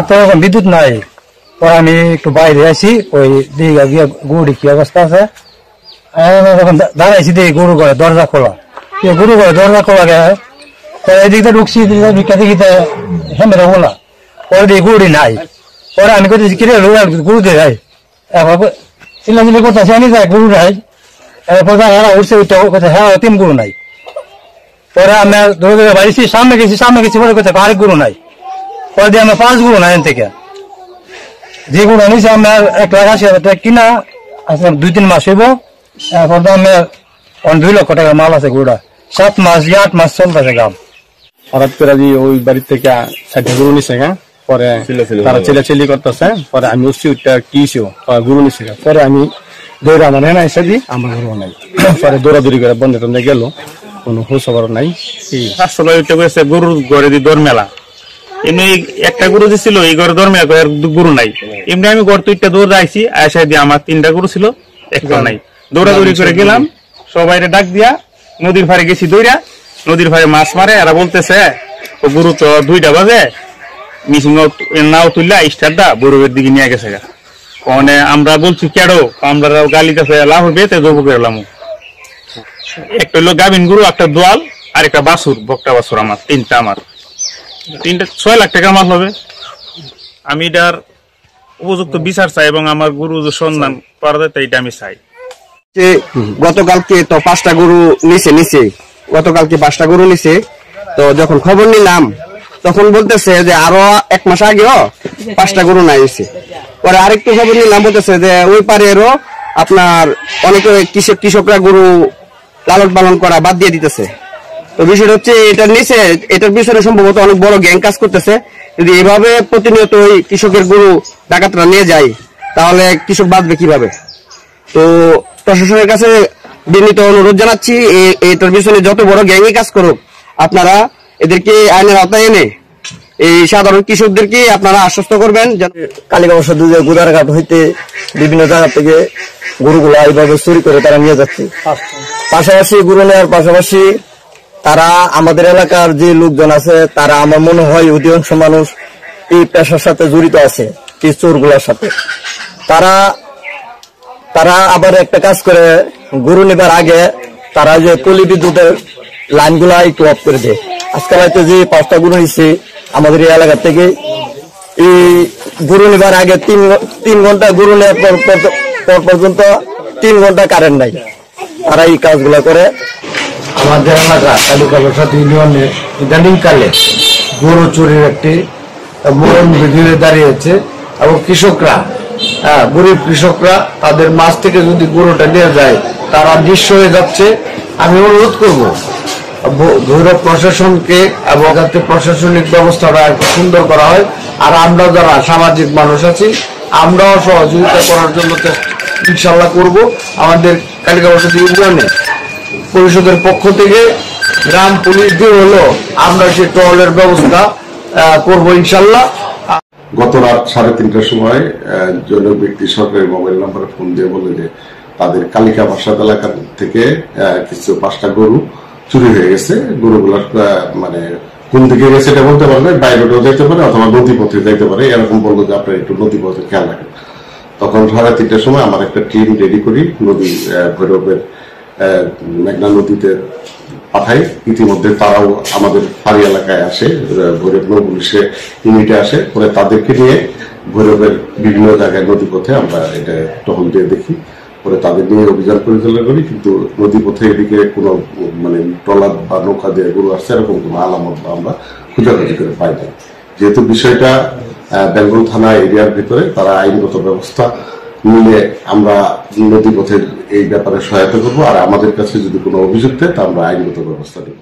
তো এখন বিদ্যুৎ নাই, পরে আমি একটু বাইরে আছি, ওই দিকে গিয়ে গরুটি কি অবস্থা আছে যখন দাঁড়াইছি দেখি গরু ঘরে দরজা খোলা, গরু ঘরে দরজা খোলা গেছে, পরে এদিকটা ঢুকছি ভিক্ষা দেখিতে হেমেরা বলা, পরে দিয়ে গরুটি নাই। পরে আমি করতেছি কিরে গরু দিয়ে যাই, চিল্লাচিল্লি করতেছি আমি যাই গরু নাই, উঠছে উঠতে হ্যাঁ তিন গরু নাই। পরে আমি ধরে ধরে বাড়িছি, সামনে গেছি পরে কোথায় আরেক গরু নাই, পরে দিয়ে আমরা 5 গরু নাই এন থেকে। যে গরু আনিছি আমার 1,80,000 টাকা কিনা, আসলে 2-3 মাস হইব, এখন তো আমার 2 লক্ষ টাকা মাল আছে গরুটা, 7 মাস 8 মাস চলতেছে গাম। হঠাৎ করে ওই বাড়ির থেকে 60 গরু নিছে, পরে তারা চিল্লাচিল্লি করতেছে, পরে আমি উঠছি কি গরু নিছে, পরে আমি দৌড়া মানে না এসে দিই আমার গরু নাই, পরে দৌড়াদৌড়ি করে বন্ধে টন্ধে গেল, কোনো খোঁজ খবর নাই। আসলে গরুর ঘরে দিয়ে দৌড় মেলা, এমনি একটা গরু দিছিল এই ঘরে দৌড় মেলা গরু নাই, এমনি আমি ঘর তুইটা দৌড় আইছি, আসা দিয়ে আমার 3টা গরু ছিল, একটা নাই। দৌড়াদৌড়ি করে গেলাম, সবাই ডাক দিয়া নদীর ধারে গেছি, দৌড়া নদীর ধারে মাছ মারে, এরা বলতেছে ও গরু তো 2টা বাজে, মিশিং নাও তুললা স্টারটা বরফের দিকে নিয়ে গেছে। মানে আমরা বলছি কেডো, আমরা গালি কাছে লাভ হবে জব করলাম। একটা হলো গাভিন গরু, একটা দোয়াল, আর একটা বাছুর, বকটা বাছুর আমার 3টা, আমার 6 লাখ টাকা মাল হবে। আমি এটার উপযুক্ত বিচার চাই এবং আমার গরু সন্ধান করা যায়, এটা আমি চাই। গতকালকে তো 5টা গরু নিচে গতকালকে 5টা গরু নিছে, তো যখন খবর নিলাম তখন বলতেছে যে আরো 1 মাস আগেও 5টা গরু নাইছে। পরে আরেকটু খবর নিলাম, বলতেছে যে ওই পারেরও আপনার অনেকে কৃষকরা গরু লালন পালন করা বাদ দিয়ে দিতেছে। তো বিষয়টা হচ্ছে এটার নিচে, এটার পিছনে সম্ভবত অনেক বড় গ্যাং কাজ করতেছে। যদি এভাবে প্রতিনিয়ত ওই কৃষকের গরু ডাকাতরা নিয়ে যায়, তাহলে কৃষক বাঁচবে কিভাবে? তো প্রশাসনের কাছে বিনীত অনুরোধ জানাচ্ছি, এটার পিছনে যত বড় গ্যাংই কাজ করুক, আপনারা এদেরকে আইনের আওতায় এনে এই সাধারণ কৃষকদেরকে আপনারা আশ্বস্ত করবেন। কালিকাপুর সদর গুদারঘাট হইতে বিভিন্ন জায়গা থেকে গরুগুলা এইভাবে চুরি করে তারা নিয়ে যাচ্ছে। পাশাপাশি গরু নেওয়ার পাশাপাশি তারা আমাদের এলাকার যে লোকজন আছে, তারা আমার মনে হয় অধিকাংশ মানুষ এই পেশার সাথে জড়িত আছে, এই চোরগুলার সাথে। তারা আবার একটা কাজ করে, গরু নেবার আগে তারা যে পলি বিদ্যুতের লাইনগুলা একটু অফ করে দেয়। আজকাল হয়তো যে 5টা গরু নিচ্ছে আমাদের এই এলাকা থেকে, এই গরু নেবার আগে 3 ঘন্টা গরু নেওয়ার পর পর্যন্ত 3 ঘন্টা কারেন্ট নাই। তারা এই কাজগুলা করে। আমাদের এলাকা কালিকাপুর ইউনিয়নে ইদানিং কালে গরু চুরির একটি মরণ বিধিতে দাঁড়িয়েছে, এবং কৃষকরা, গরিব কৃষকরা তাদের মাছ থেকে যদি গরুটা নিয়ে যায়, তারা নিঃস্ব হয়ে যাচ্ছে। আমি অনুরোধ করব ভৈরব প্রশাসনকে, এবং যাতে প্রশাসনিক ব্যবস্থাটা একটু সুন্দর করা হয়। আর আমরা যারা সামাজিক মানুষ আছি, আমরাও সহযোগিতা করার জন্য ইনশাল্লাহ করব। আমাদের কালিকাপুর ইউনিয়নে পরিষদের পক্ষ থেকে গ্রাম পুলিশ দিয়ে হলো আমরা সেই টহলের ব্যবস্থা করবো ইনশাল্লাহ। গত রাত 3:30টার সময় জনক ব্যক্তি সরকারি মোবাইল নম্বরে ফোন দিয়ে বলে যে তাদের কালিকা বাসাদ এলাকা থেকে কিছু 5টা গরু চুরি হয়ে গেছে। গরুগুলা মানে কোন দিকে গেছে এটা বলতে পারলে, বাইরেও যাইতে পারে অথবা নদী পথে যাইতে পারে, এরকম বললো যে আপনার একটু নদী পথে খেয়াল রাখেন। তখন 3:30টার সময় আমার একটা টিম রেডি করি, নদী ভৈরবের মেঘনা নদীতে পাঠাই। ইতিমধ্যে তারাও আমাদের ফাঁড়ি এলাকায় আসে, ভৈরব নৌ পুলিশে ইউনিটে আসে, পরে তাদেরকে নিয়ে ভৈরবের বিভিন্ন জায়গায় নদীপথে আমরা এটা টহল দিয়ে দেখি, পরে তাদের নিয়ে অভিযান পরিচালনা করি। কিন্তু নদীপথে এদিকে কোনো মানে ট্রলার বা নৌকা দিয়ে গরু আসছে এরকম কোনো আলামত আমরা খোঁজাখুঁজি করে পাই না। যেহেতু বিষয়টা বেঙ্গল থানা এরিয়ার ভিতরে, তারা আইনগত ব্যবস্থা নিলে আমরা নদীপথের এই ব্যাপারে সহায়তা করবো। আর আমাদের কাছে যদি কোনো অভিযোগ দেয়, তা আমরা আইনগত ব্যবস্থা নেব।